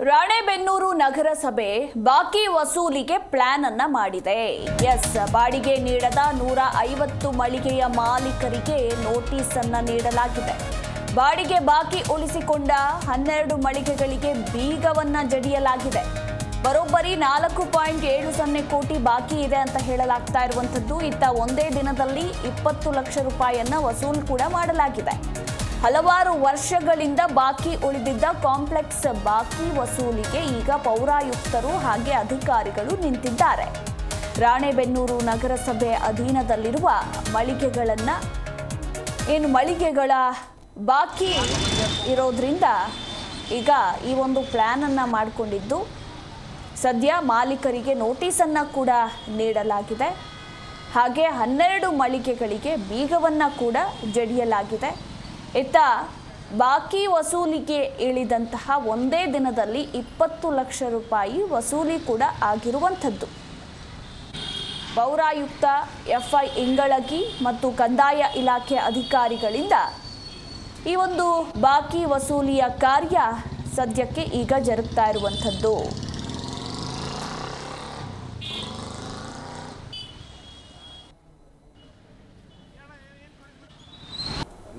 ರಾಣೆಬೆನ್ನೂರು ನಗರಸಭೆ ಬಾಕಿ ವಸೂಲಿಗೆ ಪ್ಲಾನ್ ಅನ್ನ ಮಾಡಿದೆ. ಬಾಡಿಗೆ ನೀಡದ 150 ಮಳಿಗೆಯ ಮಾಲೀಕರಿಗೆ ನೋಟಿಸ್ ಅನ್ನ ನೀಡಲಾಗಿದೆ. ಬಾಡಿಗೆ ಬಾಕಿ ಉಳಿಸಿಕೊಂಡ 12 ಮಳಿಗೆಗಳಿಗೆ ಬೀಗವನ್ನ ಜಡಿಯಲಾಗಿದೆ. ಬರೋಬ್ಬರಿ 4.70 ಕೋಟಿ ಬಾಕಿ ಇದೆ ಅಂತ ಹೇಳಲಾಗ್ತಾ ಇರುವಂತದ್ದು. ಇತ್ತ ಒಂದೇ ದಿನದಲ್ಲಿ 20 ಲಕ್ಷ ರೂಪಾಯಿಯನ್ನ ವಸೂಲು ಕೂಡ ಮಾಡಲಾಗಿದೆ. ಹಲವಾರು ವರ್ಷಗಳಿಂದ ಬಾಕಿ ಉಳಿದಿದ್ದ ಕಾಂಪ್ಲೆಕ್ಸ್ ಬಾಕಿ ವಸೂಲಿಗೆ ಈಗ ಪೌರಾಯುಕ್ತರು ಹಾಗೆ ಅಧಿಕಾರಿಗಳು ನಿಂತಿದ್ದಾರೆ. ರಾಣೆಬೆನ್ನೂರು ನಗರಸಭೆ ಅಧೀನದಲ್ಲಿರುವ ಮಳಿಗೆಗಳ ಬಾಕಿ ಇರೋದ್ರಿಂದ ಈಗ ಈ ಒಂದು ಪ್ಲಾನ್ ಅನ್ನ ಮಾಡಿಕೊಂಡಿದ್ದು ಸದ್ಯ ಮಾಲೀಕರಿಗೆ ನೋಟಿಸ್ ಅನ್ನ ಕೂಡ ನೀಡಲಾಗಿದೆ. ಹಾಗೆ 12 ಮಳಿಗೆಗಳಿಗೆ ಬೀಗವನ್ನ ಕೂಡ ಜಡಿಯಲಾಗಿದೆ. ಇತ್ತ ಬಾಕಿ ವಸೂಲಿಗೆ ಇಳಿದಂತಹ ಒಂದೇ ದಿನದಲ್ಲಿ 20 ಲಕ್ಷ ರೂಪಾಯಿ ವಸೂಲಿ ಕೂಡ ಆಗಿರುವಂಥದ್ದು. ಪೌರಾಯುಕ್ತ FI ಇಂಗಳಗಿ ಮತ್ತು ಕಂದಾಯ ಇಲಾಖೆ ಅಧಿಕಾರಿಗಳಿಂದ ಈ ಒಂದು ಬಾಕಿ ವಸೂಲಿಯ ಕಾರ್ಯ ಸದ್ಯಕ್ಕೆ ಈಗ ಜರುಗ್ತಾ ಇರುವಂಥದ್ದು.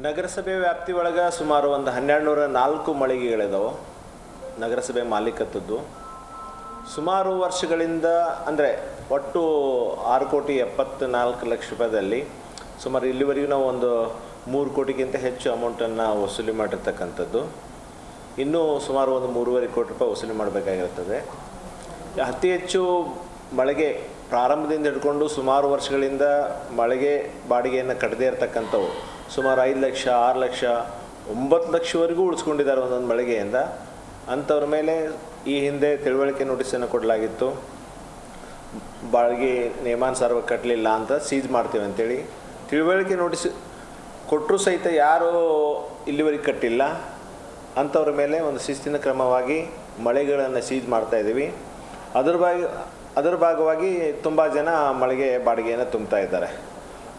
ನಗರಸಭೆ ವ್ಯಾಪ್ತಿ ಒಳಗೆ ಸುಮಾರು ಒಂದು 1204 ಮಳಿಗೆಗಳಿದಾವೆ ನಗರಸಭೆ ಮಾಲೀಕತ್ವದ್ದು. ಸುಮಾರು ವರ್ಷಗಳಿಂದ ಅಂದರೆ ಒಟ್ಟು 6,74,00,000 ರೂಪಾಯಿದಲ್ಲಿ ಸುಮಾರು ಇಲ್ಲಿವರೆಗೂ ನಾವು ಒಂದು 3 ಕೋಟಿಗಿಂತ ಹೆಚ್ಚು ಅಮೌಂಟನ್ನು ವಸೂಲಿ ಮಾಡಿರ್ತಕ್ಕಂಥದ್ದು. ಇನ್ನೂ ಸುಮಾರು ಒಂದು 3.5 ಕೋಟಿ ರೂಪಾಯಿ ವಸೂಲಿ ಮಾಡಬೇಕಾಗಿರ್ತದೆ. ಅತಿ ಹೆಚ್ಚು ಮಳಿಗೆ ಪ್ರಾರಂಭದಿಂದ ಹಿಡ್ಕೊಂಡು ಸುಮಾರು ವರ್ಷಗಳಿಂದ ಮಳಿಗೆ ಬಾಡಿಗೆಯನ್ನು ಕಟ್ಟದೇ ಇರತಕ್ಕಂಥವು ಸುಮಾರು 5 ಲಕ್ಷ 6 ಲಕ್ಷ 9 ಲಕ್ಷವರೆಗೂ ಉಳಿಸ್ಕೊಂಡಿದ್ದಾರೆ ಒಂದೊಂದು ಮಳಿಗೆಯಿಂದ. ಅಂಥವ್ರ ಮೇಲೆ ಈ ಹಿಂದೆ ತಿಳುವಳಿಕೆ ನೋಟಿಸನ್ನು ಕೊಡಲಾಗಿತ್ತು. ಬಾಡಿಗೆ ನಿಯಮಾನುಸಾರವಾಗಿ ಕಟ್ಟಲಿಲ್ಲ ಅಂತ ಸೀಜ್ ಮಾಡ್ತೀವಿ ಅಂತೇಳಿ ತಿಳುವಳಿಕೆ ನೋಟಿಸ್ ಕೊಟ್ಟರೂ ಸಹಿತ ಯಾರೂ ಇಲ್ಲಿವರೆಗೆ ಕಟ್ಟಿಲ್ಲ. ಅಂಥವ್ರ ಮೇಲೆ ಒಂದು ಶಿಸ್ತಿನ ಕ್ರಮವಾಗಿ ಮಳಿಗೆಗಳನ್ನು ಸೀಜ್ ಮಾಡ್ತಾಯಿದ್ದೀವಿ. ಅದರ ಭಾಗವಾಗಿ ತುಂಬ ಜನ ಮಳಿಗೆ ಬಾಡಿಗೆಯನ್ನು ತುಂಬ್ತಾ ಇದ್ದಾರೆ.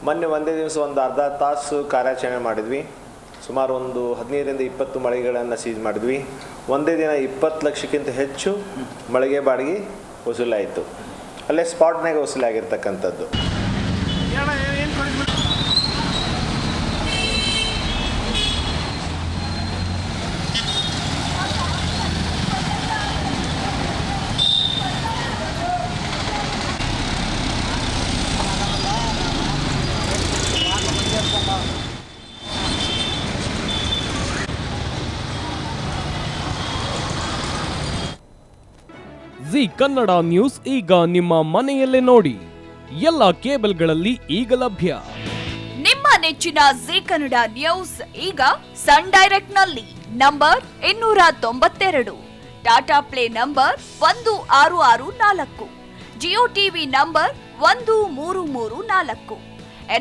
ಮೊನ್ನೆ ಒಂದೇ ದಿವಸ ಒಂದು ಅರ್ಧ ತಾಸು ಕಾರ್ಯಾಚರಣೆ ಮಾಡಿದ್ವಿ. ಸುಮಾರು ಒಂದು 15ರಿಂದ 20 ಮಳಿಗೆಗಳನ್ನು ಸೀಜ್ ಮಾಡಿದ್ವಿ. ಒಂದೇ ದಿನ 20 ಲಕ್ಷಕ್ಕಿಂತ ಹೆಚ್ಚು ಮಳಿಗೆ ಬಾಡಿಗೆ ವಸೂಲಾಯಿತು. ಅಲ್ಲೇ ಸ್ಪಾಟ್ನಾಗ ವಸೂಲಾಗಿರ್ತಕ್ಕಂಥದ್ದು. ಜಿ ಕನ್ನಡ ನ್ಯೂಸ್ ಈಗ ನಿಮ್ಮ ಮನೆಯಲ್ಲೇ ನೋಡಿ. ಎಲ್ಲ ಕೇಬಲ್ಗಳಲ್ಲಿ ಈಗ ಲಭ್ಯ. ನಿಮ್ಮ ನೆಚ್ಚಿನ ಜಿ ಕನ್ನಡ ನ್ಯೂಸ್ ಈಗ ಸನ್ ಡೈರೆಕ್ಟ್ ನಲ್ಲಿ number 292, Tata play number 1664, Jio TV number 1334,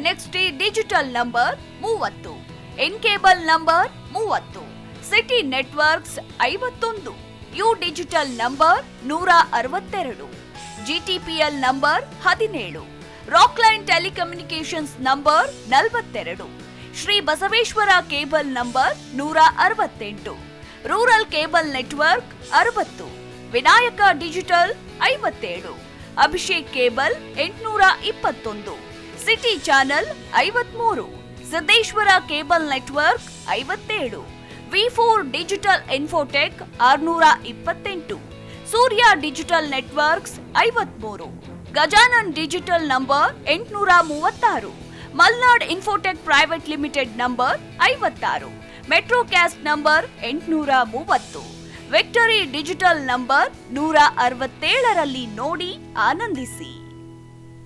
NXT digital number 30, in cable number 30, city networks 51, U digital number 162, GTPL number 17, Rockline telecommunications number 42, Shri Basaveshwara cable number 168, rural cable network 60, Vinayaka digital 57, Abhishek cable 821, city channel 53, Siddeshwara cable network 57, V4 digital Infotech 628, Surya digital networks 53, Gajanan digital number 836, Malnad infotech private limited number 56, metrocast number 830, victory digital number 167ರಲ್ಲಿ ನೋಡಿ ಆನಂದಿಸಿ.